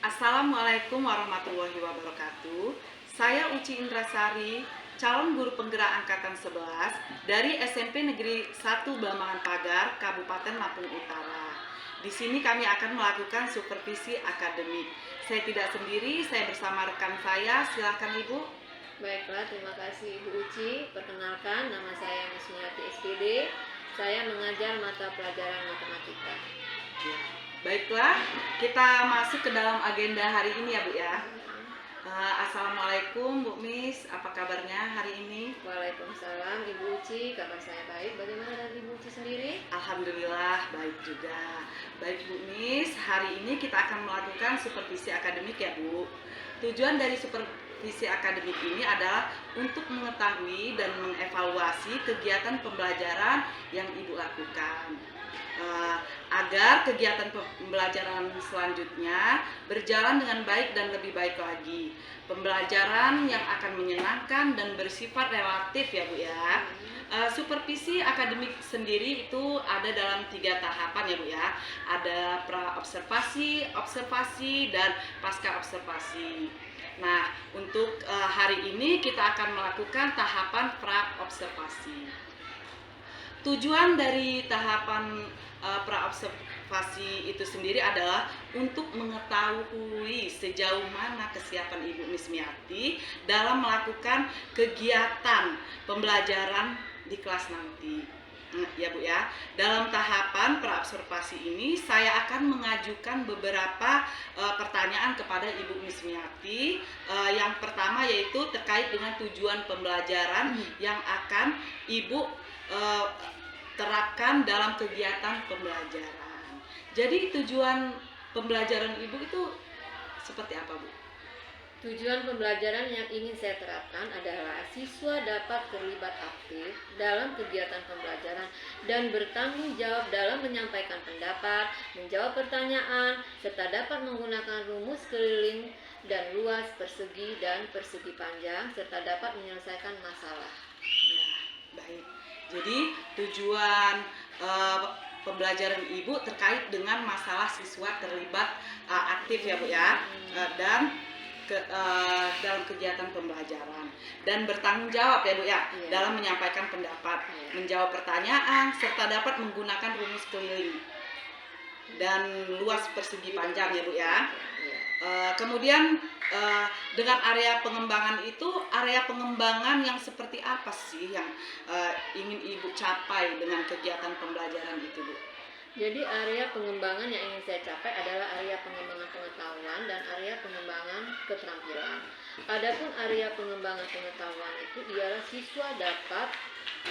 Assalamualaikum warahmatullahi wabarakatuh. Saya Uci Indrasari, calon guru penggerak angkatan 11 dari SMP Negeri 1 Blambangan Pagar, Kabupaten Lampung Utara. Di sini kami akan melakukan supervisi akademik. Saya tidak sendiri, saya bersama rekan saya. Silakan Ibu. Baiklah, terima kasih Ibu Uci. Perkenalkan, nama saya Mismiati SPD. Saya mengajar mata pelajaran matematika. Ya. Baiklah, kita masuk ke dalam agenda hari ini ya Bu ya. Assalamualaikum Bu Mis, apa kabarnya hari ini? Waalaikumsalam Ibu Uci, kabar saya baik. Bagaimana dengan Ibu Uci sendiri? Alhamdulillah baik juga. Baik Bu Mis, hari ini kita akan melakukan supervisi akademik ya Bu. Tujuan dari supervisi akademik ini adalah untuk mengetahui dan mengevaluasi kegiatan pembelajaran yang Ibu lakukan, agar kegiatan pembelajaran selanjutnya berjalan dengan baik dan lebih baik lagi. Pembelajaran yang akan menyenangkan dan bersifat relatif ya Bu ya. Supervisi akademik sendiri itu ada dalam 3 tahapan ya Bu ya. Ada pra-observasi, observasi, dan pasca observasi. Nah, untuk hari ini kita akan melakukan tahapan pra-observasi. Tujuan dari tahapan pra-observasi itu sendiri adalah untuk mengetahui sejauh mana kesiapan Ibu Mismiati dalam melakukan kegiatan pembelajaran di kelas nanti. Ya Bu ya, dalam tahapan pra-observasi ini saya akan mengajukan beberapa pertanyaan kepada Ibu Mismiati. Yang pertama yaitu terkait dengan tujuan pembelajaran yang akan Ibu terapkan dalam kegiatan pembelajaran. Jadi tujuan pembelajaran Ibu itu seperti apa Bu? Tujuan pembelajaran yang ingin saya terapkan adalah siswa dapat terlibat aktif dalam kegiatan pembelajaran dan bertanggung jawab dalam menyampaikan pendapat, menjawab pertanyaan, serta dapat menggunakan rumus keliling dan luas, persegi dan persegi panjang, serta dapat menyelesaikan masalah. Ya, baik. Jadi tujuan pembelajaran Ibu terkait dengan masalah siswa terlibat aktif ya Bu ya, dan dalam kegiatan pembelajaran dan bertanggung jawab ya Bu ya, dalam menyampaikan pendapat, menjawab pertanyaan, serta dapat menggunakan rumus keliling dan luas persegi panjang ya Bu ya. Kemudian dengan area pengembangan itu, area pengembangan yang seperti apa sih yang ingin Ibu capai dengan kegiatan pembelajaran itu Bu? Jadi area pengembangan yang ingin saya capai adalah area pengembangan pengetahuan dan area pengembangan keterampilan. Adapun area pengembangan pengetahuan itu ialah siswa dapat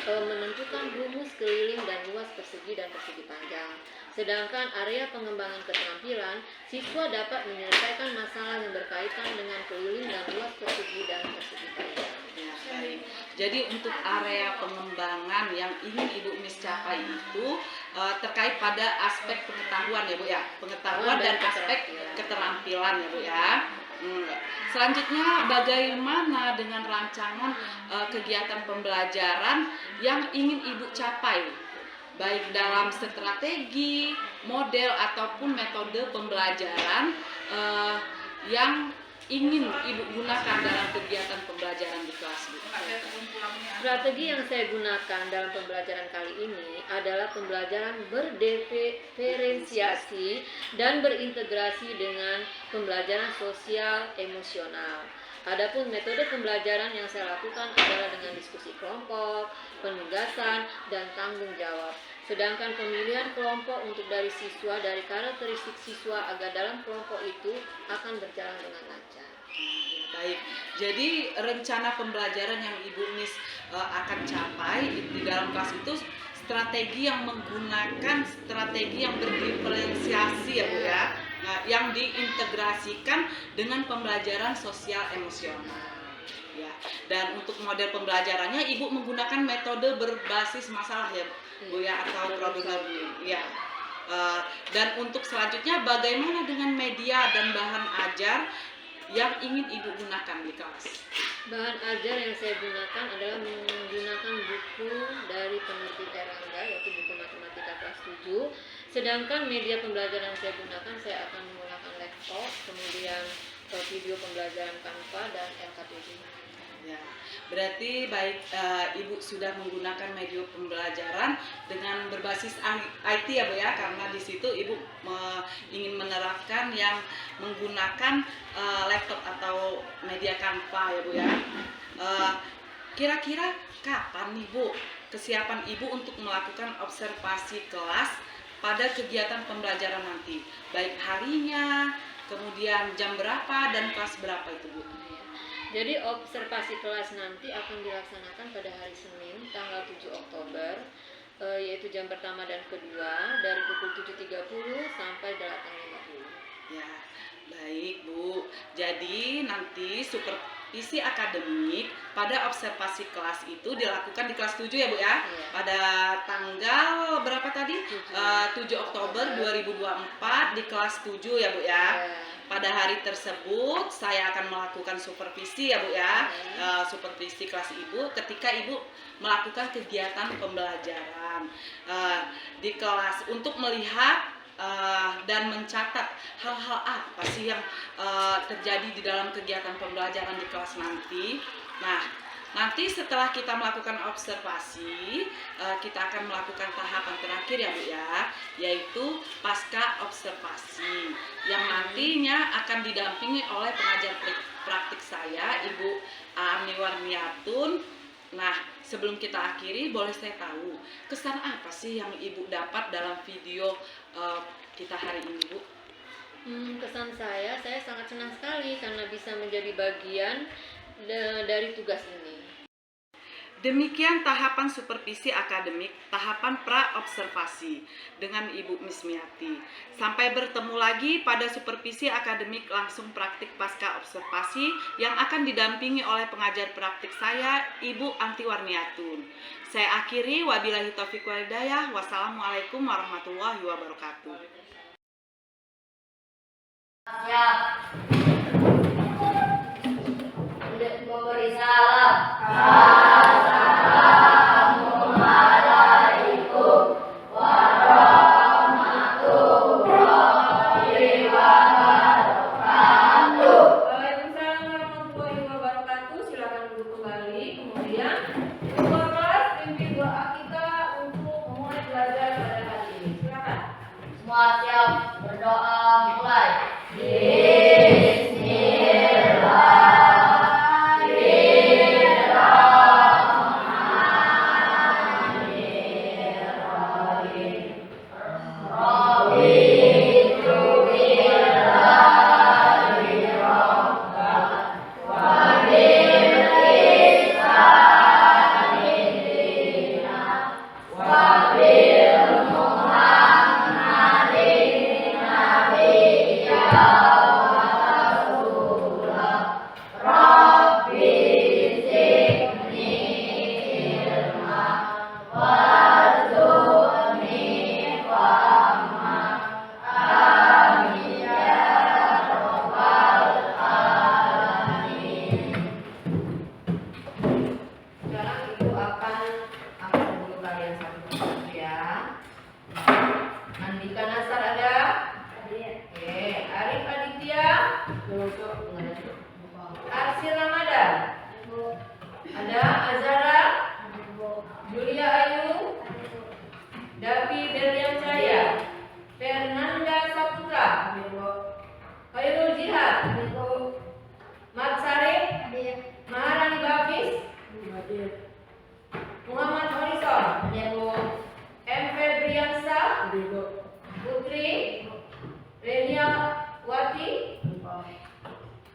menentukan rumus keliling dan luas persegi dan persegi panjang. Sedangkan area pengembangan keterampilan, siswa dapat menyelesaikan masalah yang berkaitan dengan keliling dan luas persegi dan persegi panjang. Ya, baik. Jadi untuk area pengembangan yang ingin Ibu Mis capai itu terkait pada aspek pengetahuan ya Bu ya, pengetahuan dan aspek keterampilan ya Bu ya. Selanjutnya bagaimana dengan rancangan kegiatan pembelajaran yang ingin Ibu capai, baik dalam strategi, model ataupun metode pembelajaran yang ingin Ibu gunakan dalam kegiatan pembelajaran di kelas Bu? Strategi yang saya gunakan dalam pembelajaran kali ini adalah pembelajaran berdiferensiasi dan berintegrasi dengan pembelajaran sosial emosional. Adapun metode pembelajaran yang saya lakukan adalah dengan diskusi kelompok, penugasan, dan tanggung jawab. Sedangkan pemilihan kelompok untuk dari siswa dari karakteristik siswa agar dalam kelompok itu akan berjalan dengan lancar. Baik, jadi rencana pembelajaran yang Ibu Mis akan capai di dalam kelas itu strategi yang menggunakan strategi yang berdiferensiasi ya Bu ya, yang diintegrasikan dengan pembelajaran sosial emosional. Ya, dan untuk model pembelajarannya Ibu menggunakan metode berbasis masalah ya Bu ya, atau problem solving. Ya. Dan untuk selanjutnya bagaimana dengan media dan bahan ajar yang ingin Ibu gunakan di kelas? Bahan ajar yang saya gunakan adalah menggunakan buku dari penerbit Erlangga, yaitu buku matematika kelas 7. Sedangkan media pembelajaran yang saya gunakan, saya akan menggunakan laptop kemudian video pembelajaran Canva dan LKPD. Ya, berarti baik Ibu sudah menggunakan media pembelajaran dengan berbasis IT ya Bu ya, karena di situ Ibu ingin menerapkan yang menggunakan laptop atau media Canva ya Bu ya. Kira-kira kapan nih Bu kesiapan Ibu untuk melakukan observasi kelas pada kegiatan pembelajaran nanti? Baik harinya, kemudian jam berapa dan kelas berapa itu Bu? Jadi observasi kelas nanti akan dilaksanakan pada hari Senin tanggal 7 Oktober yaitu jam pertama dan kedua dari pukul 7.30 sampai 8.50. Ya, baik Bu. Jadi nanti supervisi akademik pada observasi kelas itu dilakukan di kelas 7 ya Bu ya? Iya. Pada tanggal berapa tadi? 7 Oktober 2024 di kelas 7 ya Bu ya? Iya. Pada hari tersebut saya akan melakukan supervisi ya Bu ya, supervisi kelas Ibu ketika Ibu melakukan kegiatan pembelajaran di kelas untuk melihat dan mencatat hal-hal apa sih yang terjadi di dalam kegiatan pembelajaran di kelas nanti. Nah, nanti setelah kita melakukan observasi, kita akan melakukan tahapan terakhir ya Bu ya, yaitu pasca observasi yang nantinya akan didampingi oleh pengajar praktik saya, Ibu Ani Warniatun. Nah, sebelum kita akhiri, boleh saya tahu kesan apa sih yang Ibu dapat dalam video kita hari ini Bu? Kesan saya sangat senang sekali karena bisa menjadi bagian dari tugas ini. Demikian tahapan supervisi akademik, tahapan pra-observasi dengan Ibu Mismiati. Sampai bertemu lagi pada supervisi akademik langsung praktik pasca observasi yang akan didampingi oleh pengajar praktik saya, Ibu Anti Warniatun. Saya akhiri, wabillahi taufiq wal hidayah. Wassalamualaikum warahmatullahi wabarakatuh. Siap. Untuk memberi salam. Assalamualaikum warahmatullahi wabarakatuh. Waalaikumsalam warahmatullahi wabarakatuh. Silakan duduk kembali. Kemudian ketua kelas pimpin doa kita untuk memulai belajar pada hari ini. Silakan. Semua siap, berdoa mulai. Sekarang Ibu akan angkat dulu kalian satu-satu ya. Andika Nasar ada? Oke, Arif Aditya? Arsy Ramadan? Ada? Azara? Julia Ayu? Davi Berlian Cahaya? Fernanda Saputra? Khairul Jihad? Mat Sarif? Maharani Bapis? Muhammad Horizon? M. Febriansa? Putri? Renia Wati?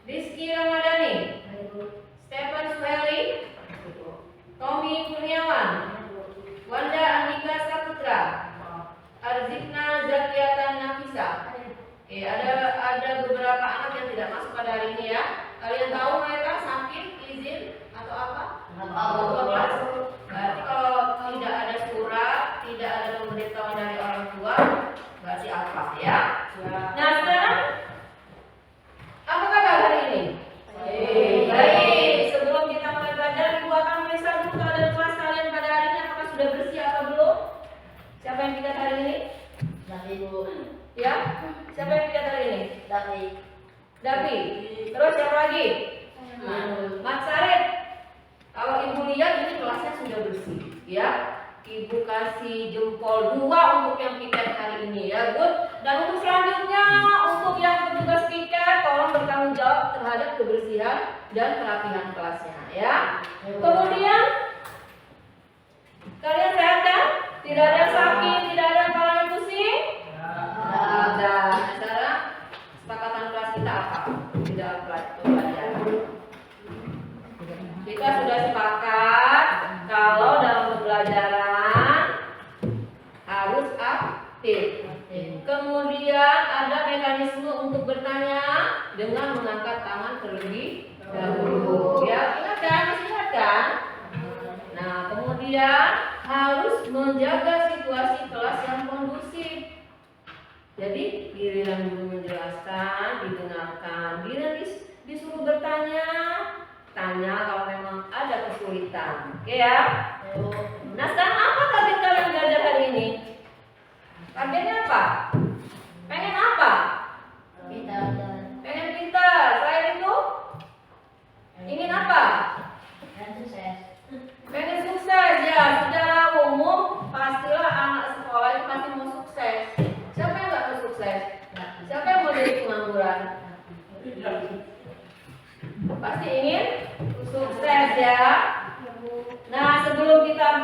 Rizky Dapi. Terus siapa lagi? Mas Sarip. Kalau ibu lihat ini kelasnya sudah bersih, ya. Ibu kasih jempol 2 untuk yang piket hari ini, ya, Bud. Dan untuk selanjutnya, untuk yang petugas piket, tolong bertanggung jawab terhadap kebersihan dan kerapihan kelasnya, ya. Kemudian, kalian sehat kan? Tidak ada yang sakit, tidak ada yang kepalanya pusing? Ada. Sekarang, kesepakatan kelas kita apa? Tidak belajar. Kita sudah sepakat kalau dalam pembelajaran harus aktif. Kemudian ada mekanisme untuk bertanya dengan mengangkat tangan terlebih dahulu. Ya, ingat kan? Masih ingat kan? Nah, kemudian harus menjaga situasi kelas yang kondusif. Jadi, giliran guru menjelaskan, didengarkan. Giliran disuruh bertanya, tanya kalau memang ada kesulitan. Oke ya? Nah, sekarang apa target kalian belajar hari ini? Targetnya apa? Pengen apa? Pengen pintar. Selain itu? Ingin apa? Pengen sukses. Ya, secara umum pastilah anak sekolah itu pasti mau sukses. Siapa yang nggak mau sukses? Siapa yang mau jadi pengangguran? Pasti ingin sukses, ya. Nah, sebelum kita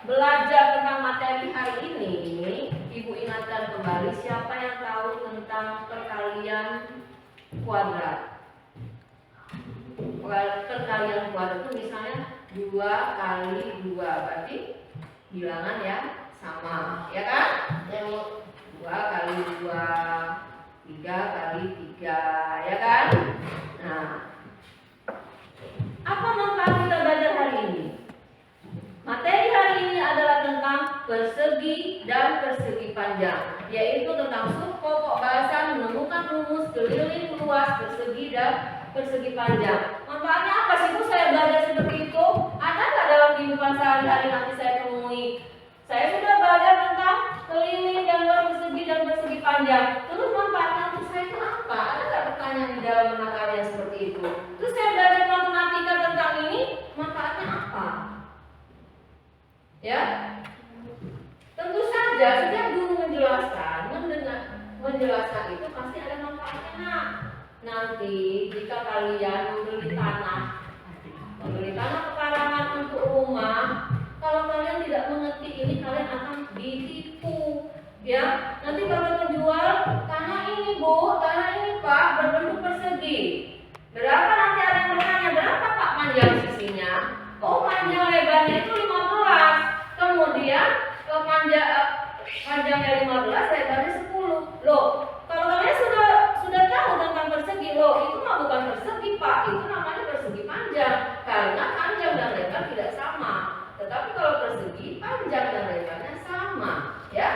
belajar tentang materi hari ini, Ibu ingatkan kembali siapa yang tahu tentang perkalian kuadrat. Perkalian kuadrat itu misalnya 2 kali 2, berarti bilangan yang sama, ya kan? 2 kali 2, 3 kali 3, ya kan? Nah, apa manfaat kita belajar hari ini? Materi hari ini adalah tentang persegi dan persegi panjang, yaitu tentang subpokok bahasa, menemukan rumus, keliling luas, persegi dan persegi panjang. Manfaatnya apa sih Bu saya belajar seperti itu? Ada nggak dalam kehidupan sehari-hari nanti saya temui? Saya sudah belajar tentang keliling dan luas, persegi dan persegi panjang. Terus manfaatnya untuk saya itu apa? Ada nggak pertanyaan di dalam benak kalian seperti itu? Terus saya belajar matematika tentang ini, manfaatnya apa? Ya, tentu saja setiap guru menjelaskan itu pasti ada manfaatnya. Nah, nanti jika kalian membeli tanah pekarangan untuk rumah, kalau kalian tidak mengerti ini kalian akan ditipu. Ya, nanti kalau menjual tanah ini Bu, tanah ini Pak berbentuk persegi. Berapa nanti ada yang bertanya, berapa Pak panjang sisinya? Oh, panjang lebarnya itu 15. Kemudian panjangnya 15, lebarnya 10. Loh, kalau kalian sudah tahu tentang persegi, loh itu mah bukan persegi Pak, itu namanya persegi panjang. Karena panjang dan lebar tidak sama. Tetapi kalau persegi, panjang dan lebarnya sama, ya.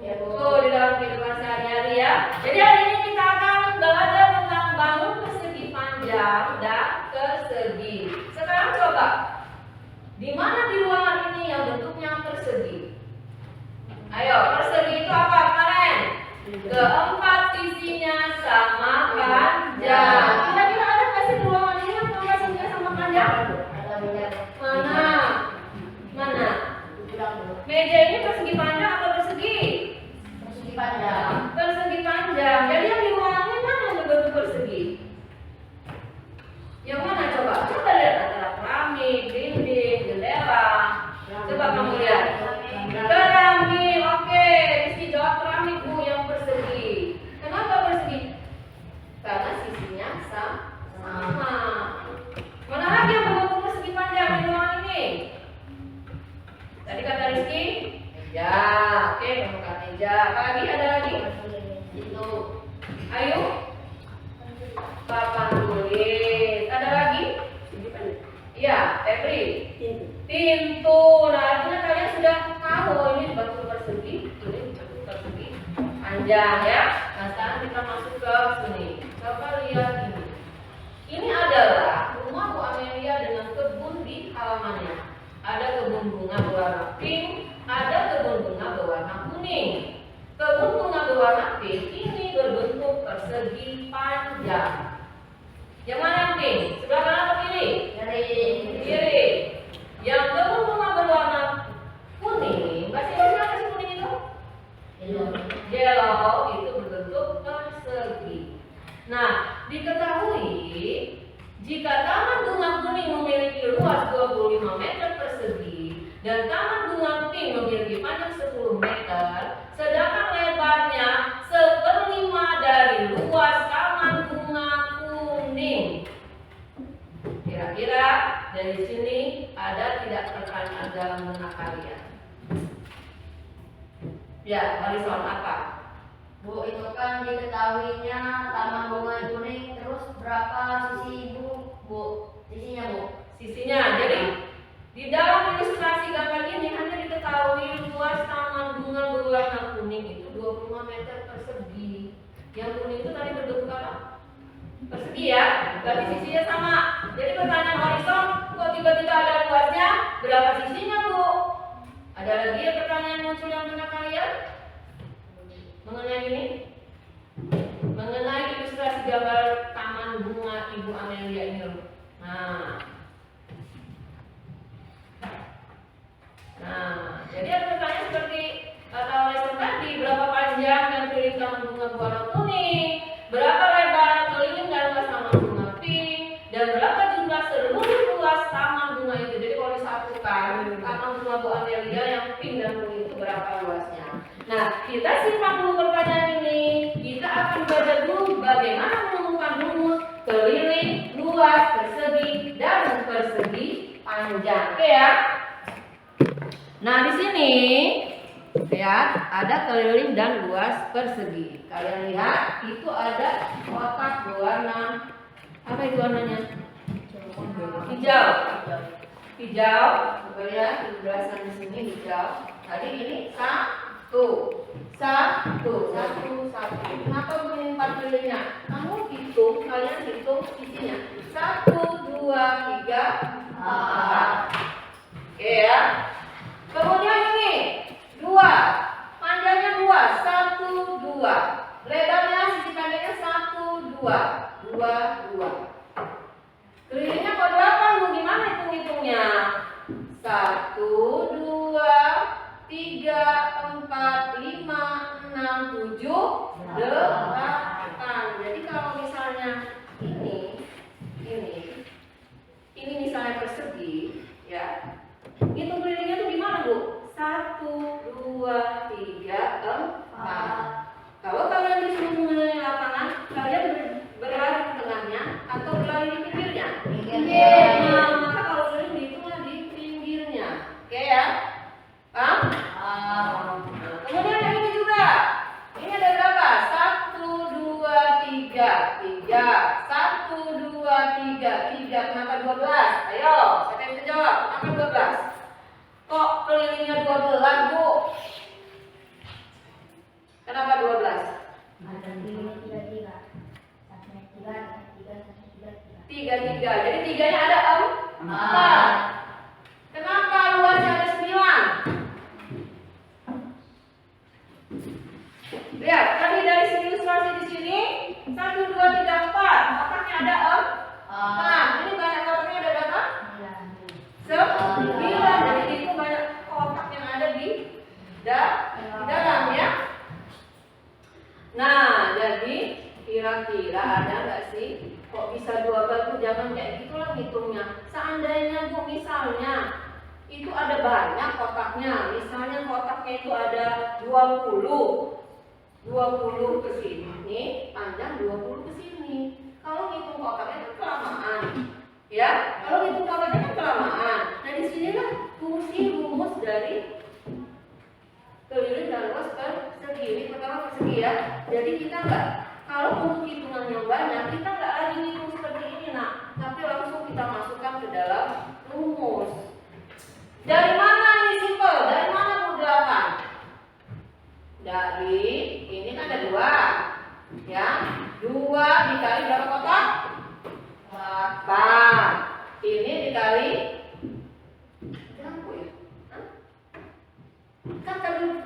Ya, betul di dalam kehidupan sehari-hari, ya. Jadi hari ini kita akan belajar tentang bangun persegi panjang dan persegi. Sekarang coba, di mana di ruangan ini yang bentuknya persegi? Ayo, persegi itu apa kemarin? Keempat sisinya sama panjang. Kira-kira ada nggak sih di ruangan ini yang keempat sisinya sama panjang? Mana? Meja ini persegi panjang atau persegi? Persegi panjang. Jadi yang di ruangan ini mana yang berbentuk persegi? Yang mana coba? Coba lihat antara keramik, dinding, jendela. Coba kamu lihat. Keramik, oke. Rizky jawab keramik Bu yang persegi. Kenapa persegi? Karena sisinya sama. Mana lagi yang berbentuk persegi panjang di ruangan ini? Tadi kata Rizky, meja. Oke, kamu kata meja. Apa lagi? Ada lagi? Itu. Ayo. Papan tulis. Ada lagi? Iya, Febri. Pintu. Nah, artinya kalian sudah tahu oh, ini bentuk persegi, ini bentuk persegi panjang, ya. Nah, sekarang kita masuk ke sini. Coba lihat ini. Ini adalah rumah Bu Amelia dengan kebun di halamannya. Ada kebun bunga berwarna pink, ada kebun bunga berwarna kuning. Kebun bunga berwarna pink ini berbentuk persegi panjang. panjang. Yang mana yang pink? Sebelah kanan atau kiri? Kiri. Yang kebun bunga berwarna kuning, bahasa Indonesia apa sih kuning itu? Yellow itu berbentuk persegi. Nah, diketahui jika taman bunga kuning memiliki luas 25 meter persegi dan taman bunga pink memiliki panjang 10 meter, sedangkan lebarnya 1/5 dari luas taman bunga kuning. Kira-kira dari sini ada tidak pertanyaan dalam benak kalian? Ya, Marison apa? Bu, itu kan diketahuinya taman bunga kuning, terus berapa sisi ibu? Bu, sisinya bu? Sisinya, jadi di dalam ilustrasi gambar ini hanya diketahui luas taman bunga berwarna kuning itu 25 meter persegi. Yang kuning itu tadi berbentuk apa? Persegi ya, berarti sisinya sama. Jadi pertanyaan horizon, kok tiba-tiba ada luasnya? Berapa sisinya bu? Ada lagi ya pertanyaan muncul yang benar kalian? Mengenai ini? Mengenai ilustrasi gambar taman bunga Ibu Amelia ini loh. Nah, jadi ada pertanyaan seperti kata Lesson tadi, berapa panjang dan keliling taman bunga berwarna kuning, berapa lebar keliling dan luas taman bunga pink, dan berapa jumlah seluruh luas taman bunga itu. Jadi kalau disatukan taman bunga Bu Amelia yang pink dan kuning itu berapa luasnya? Nah, kita simak dulu pertanyaan ini. Kita akan belajar dulu bagaimana menemukan rumus keliling, luas, persegi, dan persegi panjang. Oke ya? Nah, di sini ya ada keliling dan luas persegi. Kalian lihat itu ada kotak berwarna apa itu warnanya? Hijau. Hijau. Coba lihat penjelasan di sini hijau. Tadi ini satu. Kenapa begini 4 kelilingnya? Kamu hitung, kalian hitung isinya. 1, 2, 3, 4. Oke ya. Kemudian ini 2, panjangnya 2, 1, 2. Lebarnya sisi pendeknya 1, 2. Kelilingnya kuadratan, Bu. Gimana hitung-hitungnya? 1, 2, 3, 4, 5, 6, 7, 8. Jadi kalau misalnya ini misalnya persegi, ya. Hitung kelilingnya itu gimana, Bu? 1, 2, 3, 4. Kalau kalian disuruh mengelilingi lapangan, kalian berlari di tengahnya atau berlari di pinggirnya? Nah, maka kalau keliling dihitunglah di pinggirnya. Oke ya? Paham? Kemudian yang ini juga. Ini ada berapa? 1, 2, 3. 1, 2, 3. Kenapa 12? Ayo, siapa yang bisa jawab? Kenapa 12? Kok kelilingnya 12, Bu? Kenapa 12? Tiga. Jadi tiganya ada 4. Kenapa luasnya ada 9? Lihat, tadi dari sini ilustrasi di sini 1, 2, 3, 4. Kotaknya ada 4. Ini banyak kotaknya ada berapa? 9. Jadi itu banyak kotak yang ada di dalam ya. Nah, jadi kira-kira ada nggak sih kok bisa 12? Jangan kayak gitulah hitungnya. Seandainya Bu misalnya itu ada banyak kotaknya, misalnya kotaknya itu ada 20 ke sini, panjang 20 ke sini. Kalau ngitung kotaknya kan kelamaan. Ya, kalau ngitung kotaknya kan kelamaan. Nah, di sinilah fungsi rumus dari keliling dan luas persegi. Ini pertama persegi ya. Jadi kita nggak, kalau untuk hitungan yang banyak, kita nggak lagi hitung seperti ini nak, tapi langsung kita masukkan ke dalam rumus. Dari mana ini simpel? Dari mana Bu 8? Dari ini kan ada 2 ya, 2 dikali berapa kotak? 8. Ini dikali berapa ya? Kan tadi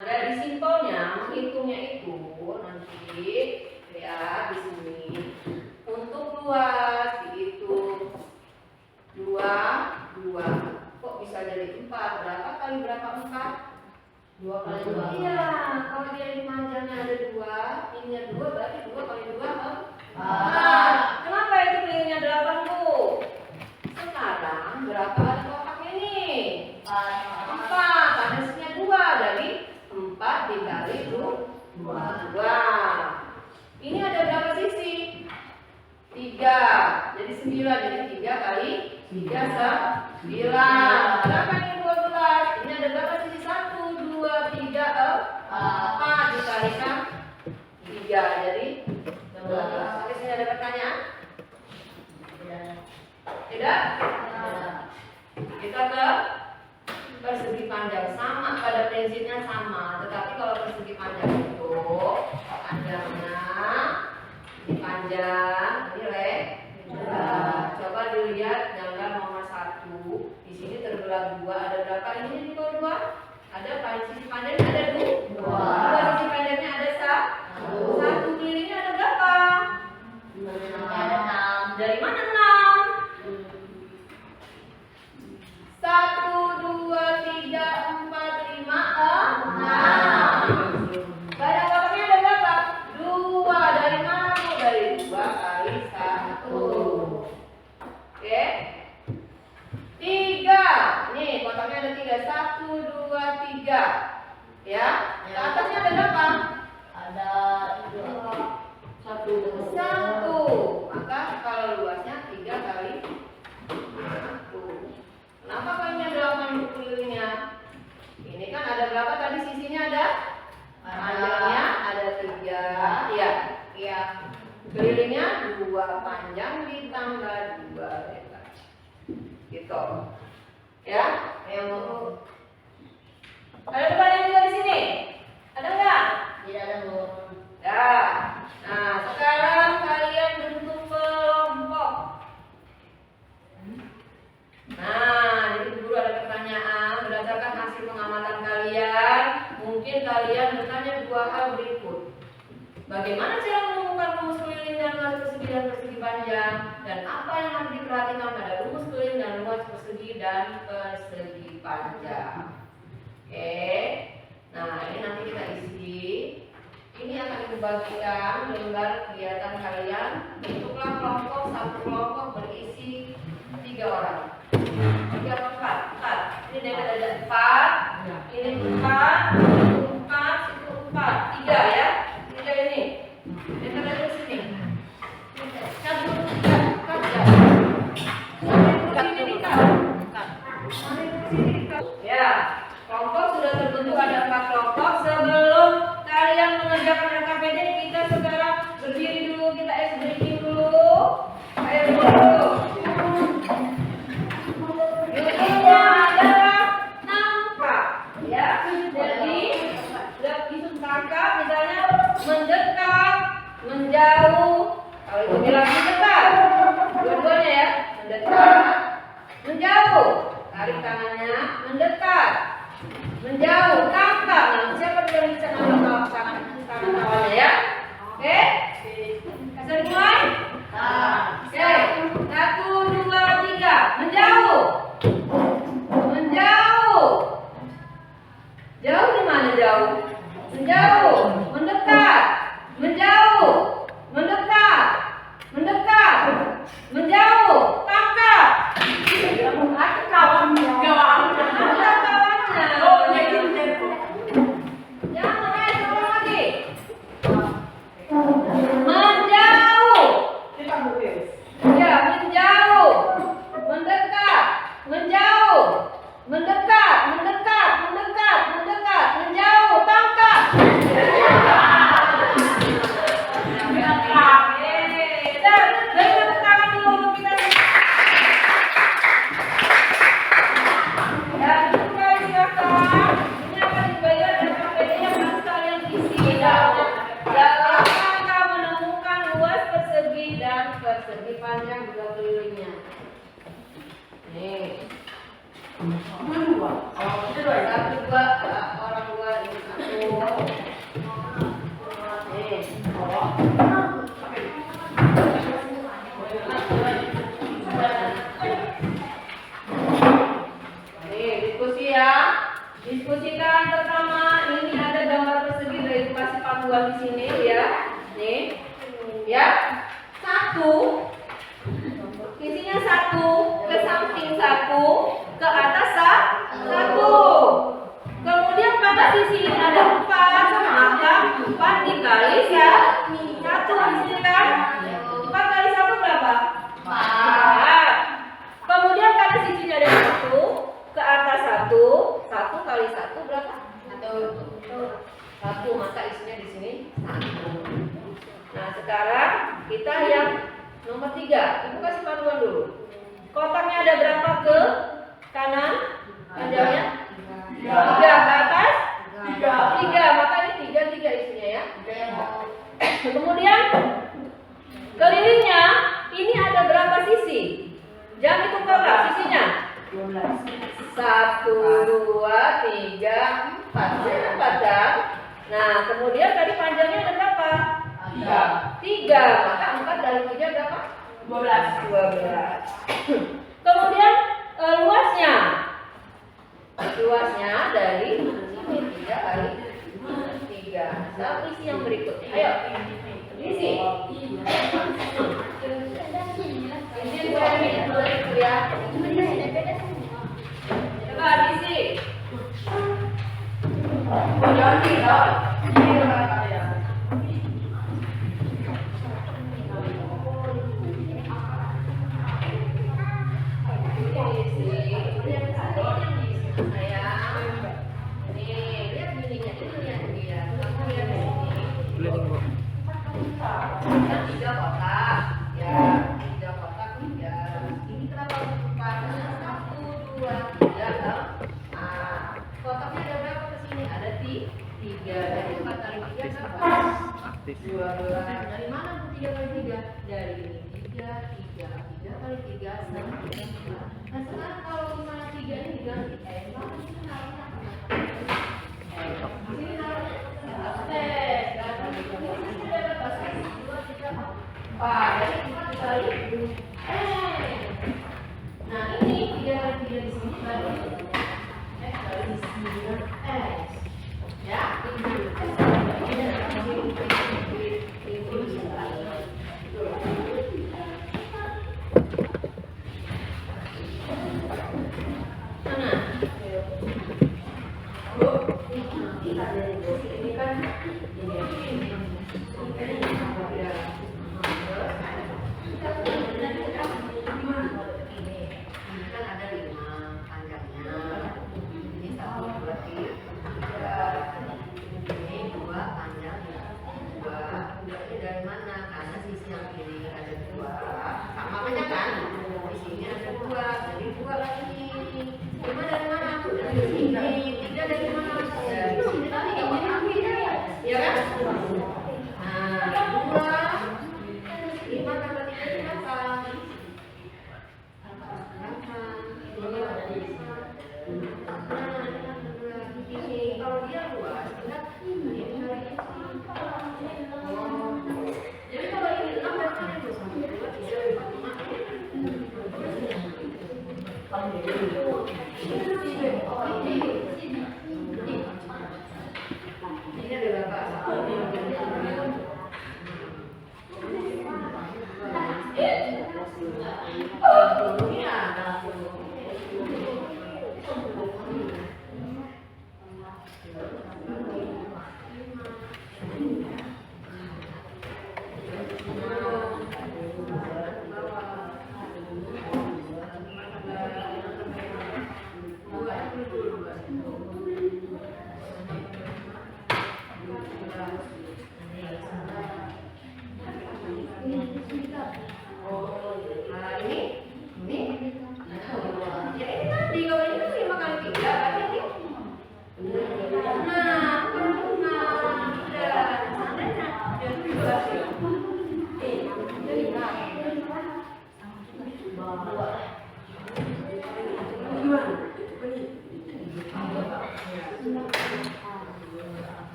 dari simpelnya menghitungnya itu nanti adik-adik lihat di sini. Untuk luas dihitung 2. Kok bisa jadi 4? Berapa kali berapa 4? 2 kali 2. Iya, kalau dia di panjangnya ada 2, ininya 2, berarti 2 kali 2 kenapa itu pilihnya 8, Bu? Sekarang berapa ada kotaknya nih? 4, panasnya 2, dari 4 dikali 2. Ini ada berapa sisi? 3, jadi 9, jadi 3 kali 3 9. Berapa ini 12? Ini ada berapa sisi? 1, 2, 3, 4 dikalikan 3, jadi 12. Sampai sini ada pertanyaan? Tidak? Kita ke persegi panjang, sama pada prinsipnya sama, tetapi kalau persegi panjang itu panjangnya ini panjang, ini lebar. Coba dilihat gambar nomor 1. Di sini terbelah 2. Ada berapa ini di bawah 2? Ada sisi panjangnya ada 2. Sisi panjangnya ada 1. Kelilingnya ada berapa? Ada 6. Dari mana 6? 1, 2, 3, 4, 5, 6. Pada kotaknya ada berapa? 2. Dari mana, Bu? Dari 2 kali 1. Oke. 3. Nih, kotaknya ada 3. 1, 2, 3. Ya. Ke atasnya ada berapa? Ada 1. 1. Maka kalau luasnya 3 kali 1. Kenapa kalinya 8 kelilingnya? Ini kan ada berapa tadi sisinya ada? Panjangnya ada 3. Iya. Iya. Kelilingnya 2, panjang ditambah 2 lebar. Gitu. Ya? Ayo. Ada pertanyaan juga di sini? Ada enggak? Tidak ada, Bu. Ya. Nah, sekarang kalian bentuk kelompok. Nah, jadi guru ada pertanyaan berdasarkan hasil pengamatan kalian. Mungkin kalian bertanya 2 hal berikut. Bagaimana cara menemukan rumus keliling dan luas persegi dan persegi panjang? Dan apa yang harus diperhatikan pada rumus keliling dan luas persegi dan persegi panjang? Oke. Nah, ini nanti kita isi. Ini akan dibagikan lembar kegiatan kalian. Bentuklah kelompok, satu kelompok berisi 3 orang. 3 atau 4? Ini dapat ada 4. Ini 4, itu 4, itu 4. 3 ya. 3 ini. Dapat ada di sini. Satu, cut. Ya, kelompok sudah terbentuk ada 4 kelompok. Sebelum kalian mengerjakan RKPD, kita sekarang berdiri dulu, kita ice breaking dulu. Ayo dulu. Judulnya adalah nampak, ya. Jadi isu kata misalnya mendekat, menjauh. Kalau itu bilang mendekat, dua-duanya ya, mendekat, menjauh. Tarik tangannya, mendekat, menjauh, tangkap. Nah, siapa yang bisa nangkap tangan kawannya ya? Oke? Kasih mulai. Oke, 1, 2, 3, menjauh. Menjauh. Jauh di mana jauh? Menjauh, mendekat, menjauh, mendekat, mendekat, menjauh, tangkap. Aku kawannya. Tangkap kawannya. Jangan coba lagi. Menjauh. Ya, menjauh, mendekat, menjauh, mendekat, mendekat, mendekat, mendekat, menjauh, tangkap. Nih, diskusi ya. Diskusikan pertama, ini ada gambar persegi dari edukasi panduan di sini ya. Nih. Ya. Satu. Isinya satu, ke samping satu, ke atas satu. Kemudian pada sisi ini ada 4, maka 4 dikali satu di sini kan? 4 kali 1 berapa? 4. Kemudian pada sisinya ada 1, ke atas 1, 1 kali 1 berapa? 1, maka isinya di sini 1. Nah, sekarang kita yang nomor 3. Ibu kasih panduan dulu. Kotaknya ada berapa ke kanan? Panjangnya? 3 ke atas? 3. Maka ini 3 isinya ya. Kemudian kelilingnya ini ada berapa sisi? Jangan hitung berapa sisinya? 1, 2, 3, 4 kan? Nah, kemudian tadi panjangnya ada berapa? 3. Maka 4 dari 3 berapa? 12. Kemudian luasnya dari sini 3 kali 3. Sekarang isi yang berikutnya. Ayo. Isi. Ya. Coba diisi. Dari mana 3 kali 3? Dari ini 3 kali 3 9. Nah, sekarang kalau misalnya 3 ini diganti maka ini harusnya apa? Ini harusnya jadi 4 kali nah ini 3 kali 3 di sini berarti X kali 9 X ya.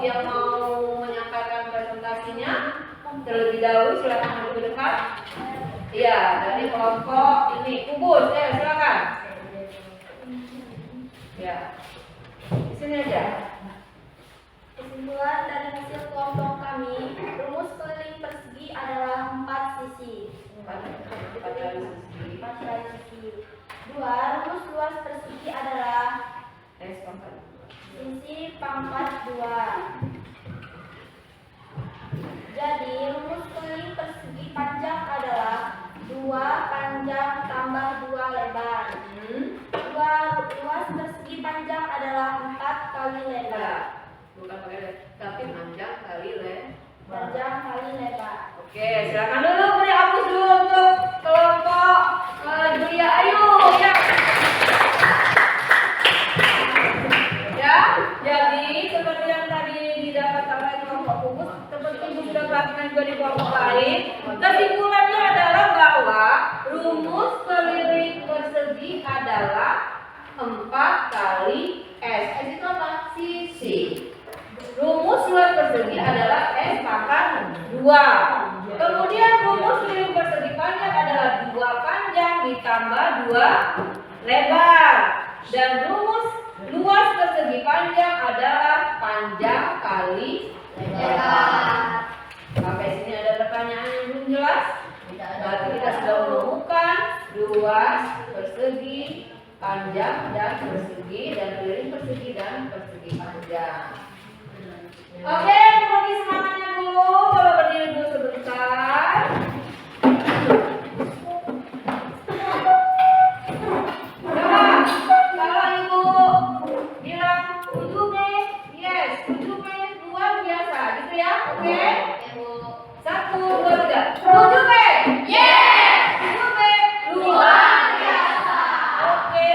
yang mau menyampaikan presentasinya terlebih dahulu silakan maju dekat. Iya, dari kelompok ini kubus, silakan. Ya, di sini aja. Kesimpulan dari hasil kelompok kami, rumus keliling persegi adalah 4 sisi. 4 kali sisi. 4 kali sisi. 2. Rumus luas persegi adalah S pangkat. sisi pangkat 2. Jadi rumus keliling persegi panjang adalah 2 panjang tambah 2 lebar. 2 luas persegi panjang adalah 4 kali lebar. Bukan pakai lebar, tapi panjang kali lebar. Panjang kali lebar. Oke, silakan dulu beri hapus dulu untuk kelompok Julia Ayu ya. Ya, jadi seperti yang tadi didapat oleh kelompok kubus, seperti ibu sudah lakukan juga di kelompok lain. Kesimpulannya adalah bahwa rumus keliling persegi adalah 4 kali S. S itu apa? Sisi. Rumus luas persegi adalah S pangkat 2. Kemudian rumus keliling persegi panjang adalah 2 panjang ditambah 2 lebar. Dan rumus luas persegi panjang adalah panjang kali lebar. Sampai sini ada pertanyaan yang belum jelas? Berarti kita sudah menemukan luas persegi, panjang dan persegi, dan keliling persegi dan persegi panjang. Oke, bagi semangatnya dulu, coba berdiri dulu sebentar. Coba, kalau ibu bilang 7B, yes, 7B luar biasa, gitu ya, oke? 1, 2, 3, 7B, yes, 7B luar biasa. Oke,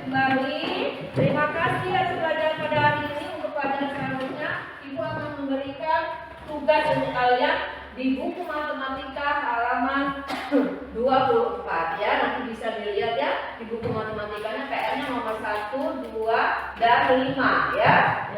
kembali. Terima kasih atas pelajaran pada hari ini. Untuk pelajaran selanjutnya, Ibu akan memberikan tugas untuk kalian di buku matematika halaman 24 ya. Nanti bisa dilihat ya di buku matematikanya PR-nya nomor 1, 2, dan 5 ya.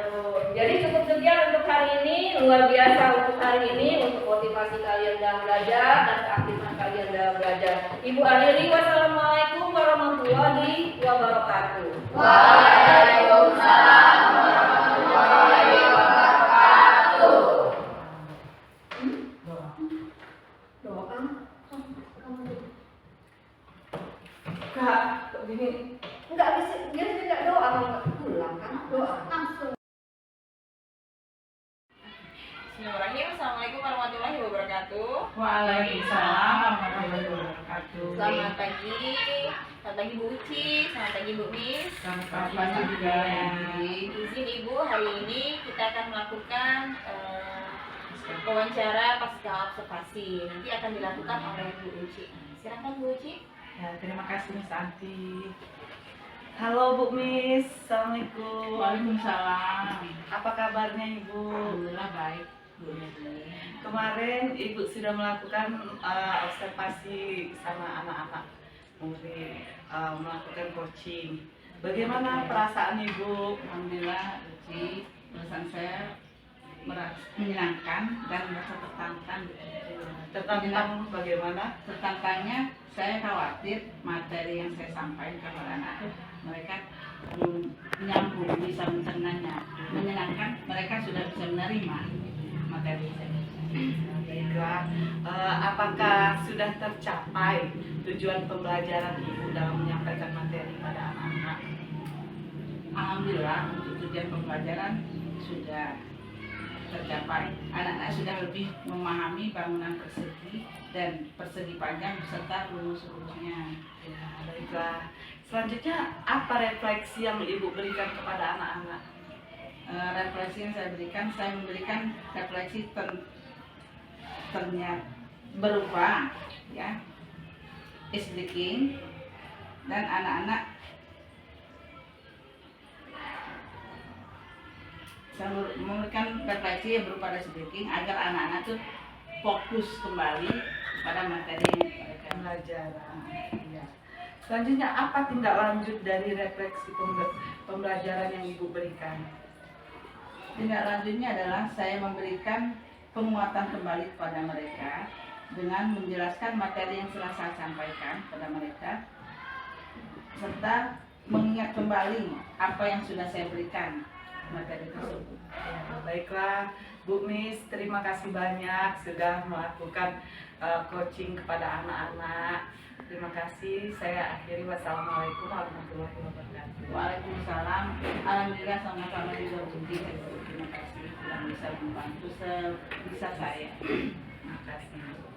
Jadi cukup sekian untuk hari ini. Luar biasa untuk hari ini, untuk motivasi kalian dalam belajar dan keaktifan kalian dalam belajar. Ibu akhiri, wassalamualaikum warahmatullahi wabarakatuh. Waalaikumsalam warahmatullahi wabarakatuh. Doakan. Kak, kok gini? Enggak bisa, dia tidak doa kalau enggak pulang kan? Doa. Bismillahirrahmanirrahim. Assalamualaikum warahmatullahi wabarakatuh. Waalaikumsalam warahmatullahi wabarakatuh. Selamat pagi. Selamat pagi Bu Uci. Selamat pagi Bu Miss. Selamat pagi juga. Izin Ibu, hari ini kita akan melakukan wawancara pasca observasi. Nanti akan dilakukan oleh Bu Uci. Silakan Bu Uci. Ya, terima kasih Miss Anti. Halo Bu Miss, Assalamualaikum. Waalaikumsalam. Apa kabarnya Ibu? Alhamdulillah baik. Kemarin Ibu sudah melakukan observasi sama anak-anak murid, melakukan coaching. Bagaimana perasaan Ibu? Alhamdulillah, Uci, perasaan saya menyenangkan dan merasa tertantang. Tentang bagaimana? Tertantangnya, saya khawatir materi yang saya sampaikan kepada anak mereka belum nyambung, bisa mencernanya. Menyenangkan, mereka sudah bisa menerima materi saya. Baiklah, apakah sudah tercapai tujuan pembelajaran Ibu dalam menyampaikan materi pada anak-anak? Alhamdulillah, untuk tujuan pembelajaran sudah tercapai. Anak-anak sudah lebih memahami bangunan persegi dan persegi panjang beserta rumus-rumusnya. Ya, baiklah. Selanjutnya, apa refleksi yang Ibu berikan kepada anak-anak? Refleksi yang saya berikan, saya memberikan refleksi ternyata berupa ya is breaking, dan anak-anak saya memberikan refleksi yang berupa is breaking agar anak-anak tuh fokus kembali pada materi yang mereka Pembelajaran. Ya. Selanjutnya, apa tindak lanjut dari refleksi pembelajaran yang Ibu berikan? Tindak lanjutnya adalah saya memberikan penguatan kembali kepada mereka dengan menjelaskan materi yang telah saya sampaikan kepada mereka serta mengingat kembali apa yang sudah saya berikan materi tersebut. Ya, baiklah Bu Miss, terima kasih banyak sudah melakukan coaching kepada anak-anak. Terima kasih. Saya akhiri. Wassalamualaikum warahmatullahi wabarakatuh. Waalaikumsalam. Alhamdulillah sama-sama juga Budi. Terima kasih sudah bisa membantu sebisa saya. Terima kasih.